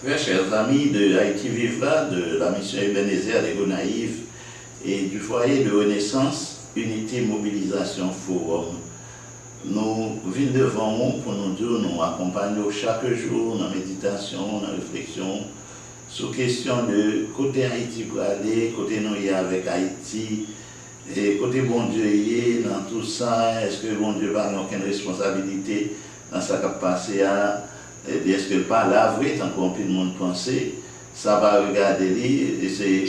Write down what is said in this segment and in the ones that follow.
Très chers amis de Haïti Vivra, de la mission Ebenezer des Gonaïves et du foyer de Renaissance, Unité Mobilisation Forum, nous venons devant vous pour nous dire, nous accompagnons chaque jour dans la méditation, dans la réflexion, sur question de côté Haïti pour aller, côté nous y avec Haïti, et côté bon Dieu y est dans tout ça, est-ce que bon Dieu n'a aucune responsabilité dans ce qui a passé à. Est-ce que pas là, vrai, tant qu'on peut le monde penser, ça va regarder lui, et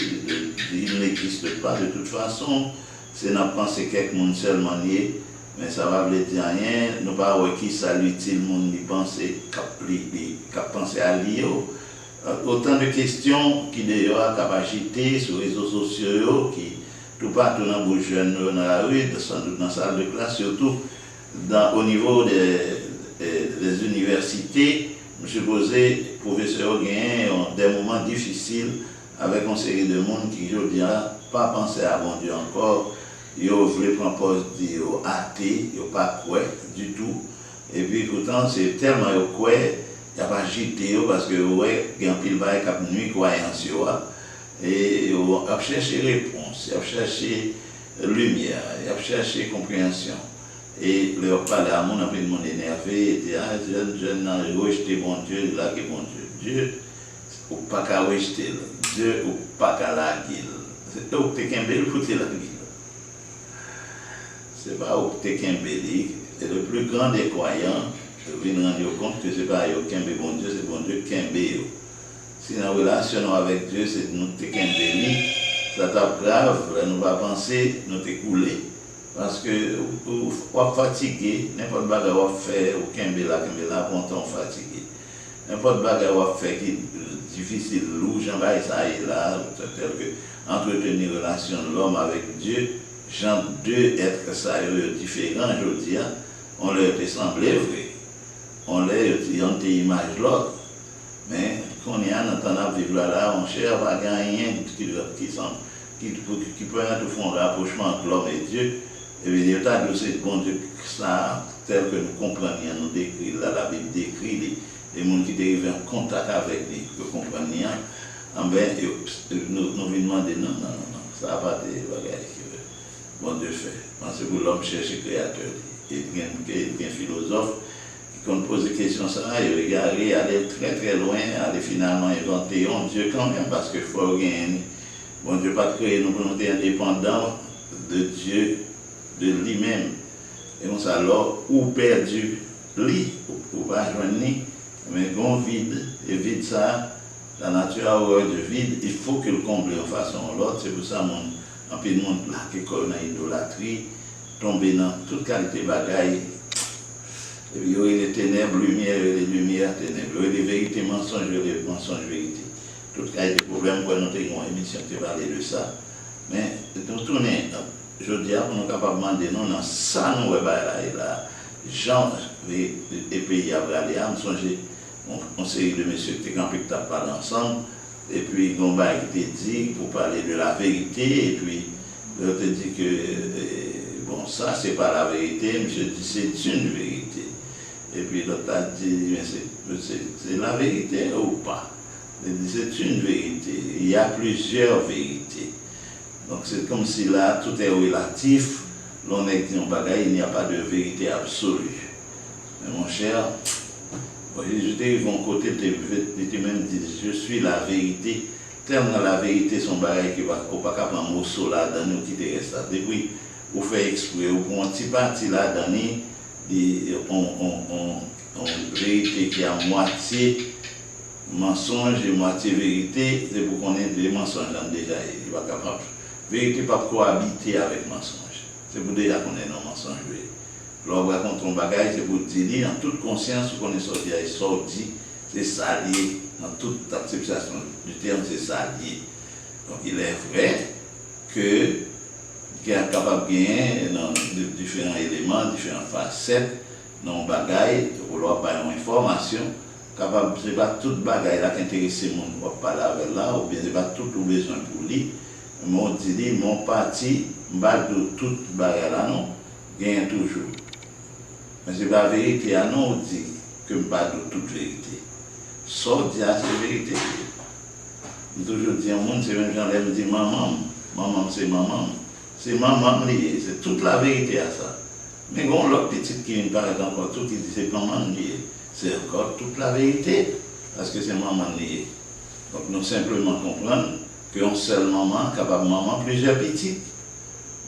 il n'existe pas de toute façon, c'est n'a pensé quelques monde seulement lié, mais ça va vous dire rien, nous pas qui ça l'utile monde qui penser, qui penser à lui. Autant de questions qui d'ailleurs cap agiter sur les réseaux sociaux, qui tout partout dans les jeunes dans la rue, sans doute dans la salle de classe, surtout au niveau des universités. Je suppose que les professeurs ont des moments difficiles avec une série de monde qui ne disent pas penser à bon Dieu encore. Ils veulent prendre poste de athée, ils ne pas quoi du tout. Et puis pourtant, c'est tellement quoi, il n'y a pas agité parce que il y a un pile bail qui nuit croyance. Et ils ont cherché réponse, ils ont cherché lumière, ils ont cherché compréhension. Et leur parler à mon après le monde énervé, et dit, ah, jeune, rejeter bon Dieu, là que bon Dieu. Dieu, ou pas qu'à rejeter, Dieu, ou pas qu'à la guille. C'est où t'es qu'un bel foutu la guille. C'est pas où t'es qu'un bel, c'est le plus grand des croyants, je viens de rendre compte que c'est pas aucun bon Dieu, c'est bon Dieu qu'un bel. Si dans la relation avec Dieu, c'est nous t'es qu'un bel, ça tape grave, nous va penser, nous t'es coulé. Parce que vous êtes fatigué, n'importe quoi que vous faites, aucun béla, longtemps fatigué. N'importe quoi que vous faites qui est difficile, lourd, j'en vais ça et là, tel que entretenir une relation de l'homme avec Dieu, genre deux êtres ça différents, je dis, on leur semblé vrai, on leur dit, on image l'autre. Mais quand on est en train de vivre là, on cherche à gagner qui peut être fond de rapprochement entre l'homme et Dieu. Et bien, il y a de bon Dieu, ça, tel que nous comprenons, nous décrit, là, la Bible décrit, les gens qui arrivent en contact avec lui, que comprennent, nous nous demandons, non, ça va pas être bagages que bon Dieu fait. Parce que l'homme cherche le créateur, il y a un philosophe qui, quand on pose des questions, ça, il regarde, aller très très loin, aller finalement inventer un Dieu quand même, parce qu'il faut gagner. Bon Dieu pas créer nous pour nous être indépendants de Dieu, de lui-même. Et on s'est alors ou perdu lui, ou pas joindre, mais grand vide, et vide ça, la nature a horreur de vide, il faut que le comble en façon ou l'autre. C'est pour ça un peu de monde là qui est dans l'idolâtrie, tomber dans toute qualité de bagaille. Et puis il y aurait les ténèbres, lumière, les lumières, ténèbres, il y aurait les vérités, mensonges, les mensonges, vérités. Tout cas, il y a des problèmes pour nous avons une émission qui parle de ça. Mais nous tournons. Je dis à nous capables de demander, non, non, ça nous est là, gens et pays à aller à me songer, on série de messieurs qui parlent ensemble, et puis Gomba qui te dit pour parler de la vérité, et puis je te dis que bon, ça c'est pas la vérité, monsieur dit c'est une vérité. Et puis l'autre a dit, c'est la vérité ou pas? Il dit c'est une vérité, il y a plusieurs vérités. Donc c'est comme si là, tout est relatif, l'on est dit en bagaille, il n'y a pas de vérité absolue. Mais mon cher, j'étais de mon côté, tu même dit, je suis la vérité, tellement la vérité, son bagaille qui va pas prendre un morceau là, dans nous qui te reste là. Depuis, vous faites exprès, vous prenez un petit parti là, dans une vérité qui est à moitié mensonge et moitié vérité, c'est pour qu'on ait des mensonges déjà, il va capable. Vérité pas cohabiter avec mensonge. C'est pour déjà qu'on est non mensonge. Lorsqu'on raconte un bagage, c'est pour dire, en toute conscience, qu'on est sorti, c'est salié. Dans toute acceptation du terme, c'est salié. Donc il est vrai que qu'il est capable de gagner dans différents éléments, différentes facettes, dans un bagage, pour leur avoir une information, capable de pas tout bagage là qui intéresse le monde pour parler avec là, ou bien de pas tout le besoin pour lui. Mon dit, mon parti, de toute barrière là, non, gagne toujours. Mais c'est pas la vérité, non, on dit que je de toute vérité. Sorti à la vérité. Je toujours dis à monde, c'est même gens qui me disent maman, maman c'est maman. C'est maman lié, c'est toute la vérité à ça. Mais quand l'autre petite qui me paraît encore tout, qui dit c'est maman lié, c'est encore toute la vérité, parce que c'est maman lié. Donc nous simplement comprendre qu'une seule maman, capable de maman plusieurs petites.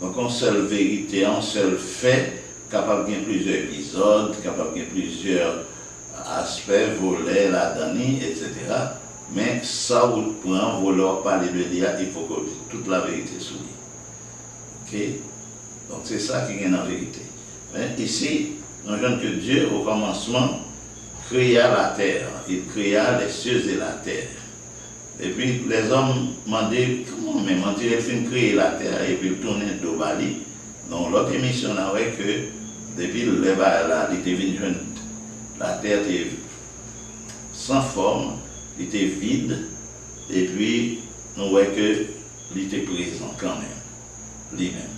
Donc une seule vérité, un seul fait, capable de plusieurs épisodes, capable de plusieurs aspects, volets, la danie, etc. Mais ça, vous prend, vous leur parlez de dire, il faut que toute la vérité soit. Ok? Donc c'est ça qui est en vérité. Mais ici, nous voyons que Dieu, au commencement, créa la terre. Il créa les cieux et la terre. Et puis les hommes demandaient, comment même, on dirait qu'il créer la terre et puis tourner de Bali. Donc l'autre émission, on a vu que depuis le lèvre là, il était venu, la terre était sans forme, il était vide, et puis nous voyons qu'il était présent quand même, lui-même.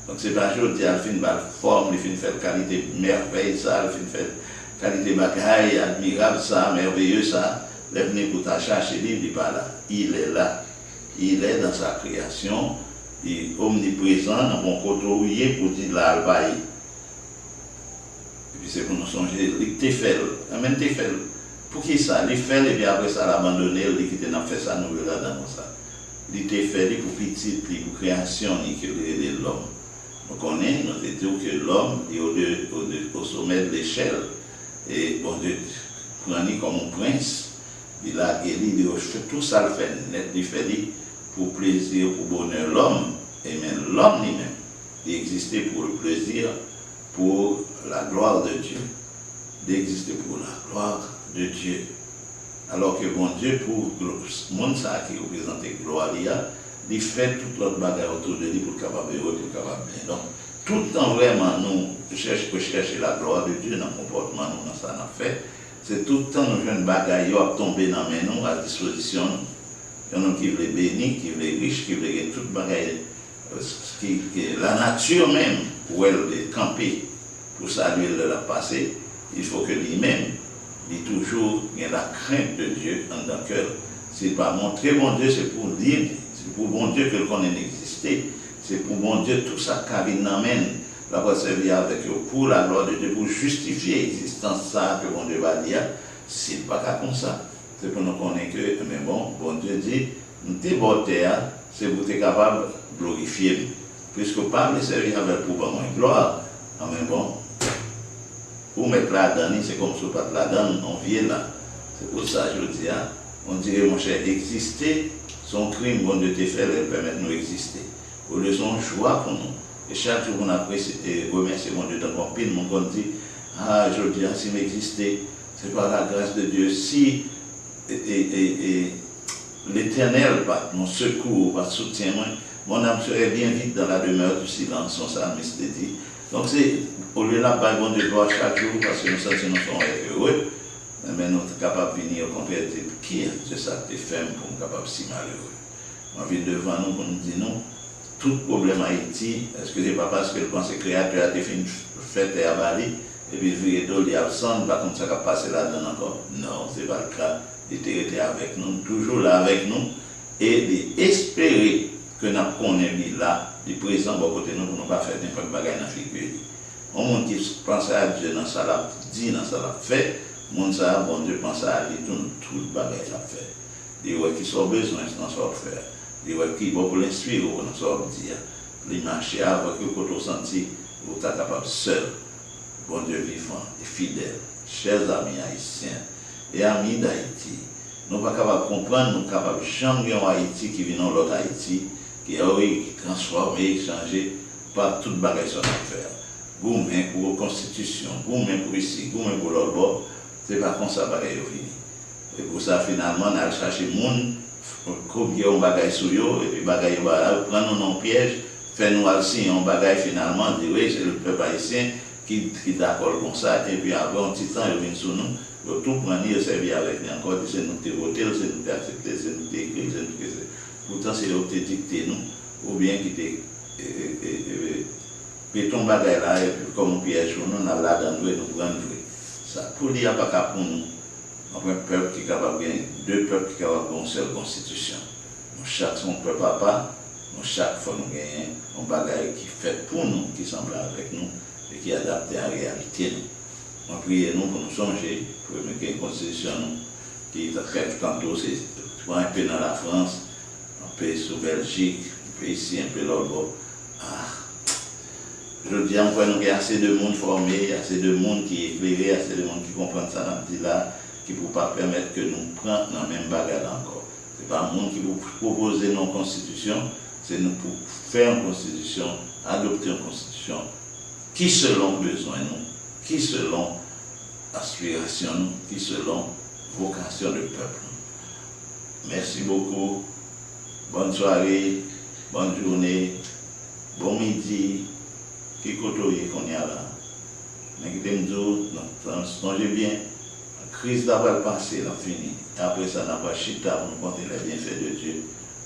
Donc c'est pas juste dire qu'il fait forme, il fait qualité merveille, ça, il fait qualité bagaille, admirable, ça, merveilleux, ça. L'avenir pour ta chercher, il n'est pas là. Il est là. Il est dans sa création. Il est omniprésent dans mon côté pour dire là, il et puis c'est pour nous songer, il te fait. Amen, te fait. Pour qui ça? Il fait, et puis après ça, l'abandonner, il quitte, n'a fait ça, nous là dans ça. Il te fait pour petit, pour création, il est l'homme. Donc on est, nous disons que l'homme est au sommet de l'échelle. Et bon Dieu, prenez comme un prince. Il a guéri, il fait tout ça, le fait net, il fait pour plaisir, pour bonheur l'homme, et même l'homme lui-même, il existait pour le plaisir, pour la gloire de Dieu. Il existait pour la gloire de Dieu. Alors que bon Dieu, pour le monde qui représente la gloire, il fait toute l'autre bagarre autour de lui pour le capable de heureux, pour le capable de bien. Donc, tout le temps vraiment, nous chercher la gloire de Dieu dans le comportement, nous, dans ça, on a fait. C'est tout le temps nous jeunes bagailles à tomber dans les mains à disposition. Il y en a qui veulent bénir, qui veulent riches, qui veulent toute bagaille. La nature même, où elle est campée pour saluer le passé, il faut que lui-même, il toujours ait la crainte de Dieu en dans le cœur. C'est pas montrer bon Dieu, c'est pour dire, c'est pour bon Dieu que le qu'on existé. C'est pour bon Dieu tout ça qui n'amène. La va servir avec eux pour la gloire de Dieu, pour justifier l'existence ça que bon Dieu va dire, c'est pas comme ça. C'est pour nous connaître que, mais bon Dieu dit, nous sommes terre, c'est pour être capable de glorifier. Puisque pas le servir avec pour moins gloire, mais bon, pour mettre la donne, c'est comme si on pas la donne, on vient là. C'est pour ça que je dis, on dirait, mon cher, exister, son crime, bon Dieu te fait, elle permet de nous exister. Au lieu de son joie pour nous. Et chaque jour qu'on apprécie et remercie mon Dieu, tant pile, mon qu'on dit, je dis, si m'exister, c'est par la grâce de Dieu. Si l'Éternel, mon secours, mon soutien, mon âme serait bien vite dans la demeure du silence, son psalmiste dit. Donc c'est, au lieu de la part, bon Dieu, gloire chaque jour, parce que nous sommes heureux, mais nous sommes capables de venir au contraire, qui est ça que tu fais pour nous capables de si malheureux. On vient devant nous pour nous dire non. Tout problème Haïti, est-ce que c'est pas parce que le pensée créateur a été fait à Bali, et puis il vient d'eau, il est absent, pas comme ça qu'il a passé là-dedans encore. Non, ce n'est pas le cas. Il était avec nous, toujours là avec nous, et d'espérer que nous connaissons là, du présent, bon côté nous, pour ne pas faire n'importe quoi dans la figure. On monde qui pense à Dieu dans ça, là, dit dans ça, là, fait, monde ça, bon Dieu pense à lui, tout le bagage à faire. Et ouais, qui sont besoin, dans ça faire. Et qui va pour l'inspirer, on sort dire, les marcher avec eux, quand on sentit, vous êtes capable seul, bon Dieu vivant et fidèle, chers amis haïtiens et amis d'Haïti, nous ne sommes pas capables de comprendre, nous sommes capables de changer en Haïti qui vient dans l'autre Haïti, qui est transformé, changé par toute bagage sur l'affaire. Goumen pour la constitution, goumen pour ici, goumen pour l'autre bord, ce n'est pas comme ça bagage est fini. Et pour ça, finalement, on a cherché le monde. Combien on bagaille sur eux, et puis bagaille prendre nos pièges, faire nous aussi un bagaille finalement, dire oui, c'est le peuple haïtien qui d'accord comme ça, et puis après un petit temps, ils viennent sur nous, ils tout prendre, ils servir avec nous encore, c'est nous qui voter, c'est nous qui accepter, c'est nous qui écrire, c'est nous qui. Pourtant, c'est eux qui dicté nous, ou bien qui puis ton bagaille là, et puis comme un piège sur nous, on a là dans nous et nous prendre. Ça, pour dire pas qu'à pour nous. un peuple qui est capable de gagner, deux peuples qui sont capables de une seule constitution. Nous, chaque son peuple papa, nous, chaque fois nous gagnons un bagage qui fait pour nous, qui semble avec nous et qui est adapté à la réalité. Nous prions nous pour nous songer, pour mettre une constitution qui est fait tantôt, c'est un peu dans la France, un peu sur Belgique, un peu ici, un peu là-bas. Je dis encore, nous avons assez de monde formé, assez de monde qui est éclairé, assez de monde qui comprend ça dans là, qui ne peut pas permettre que nous prenions dans le même bagage encore. Ce n'est pas un monde qui vous propose une constitution, c'est nous pour faire une constitution, adopter une constitution qui selon besoin nous, qui selon aspiration nous, qui selon vocation du peuple. Merci beaucoup. Bonne soirée, bonne journée, bon midi. Qui côtoie qu'on y a là. Mais qui me dit, songez bien, la crise d'après passé, elle a fini. Et après ça, on n'a pas chita pour nous compter les bienfaits de Dieu.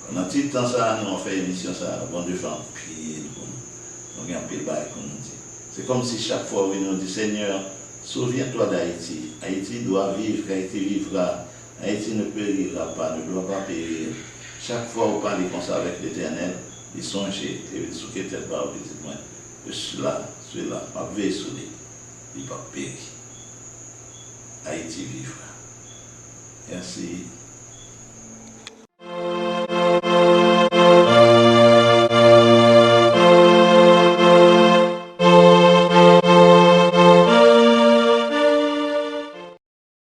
Pendant tout le temps, ça, nous avons fait émission, ça, bon Dieu fait un pied pour nous. Donc, il y a un peu de bail qu'on nous dit. C'est comme si chaque fois, on nous dit, Seigneur, souviens-toi d'Haïti. Haïti doit vivre, Haïti vivra. Haïti ne périra pas, ne doit pas périr. Chaque fois, on parle comme ça avec l'Éternel, il songe, et il souhaite être pas au petit point. Celui-là, ma veille sur lui, il va périr. Haïti vivra. Merci.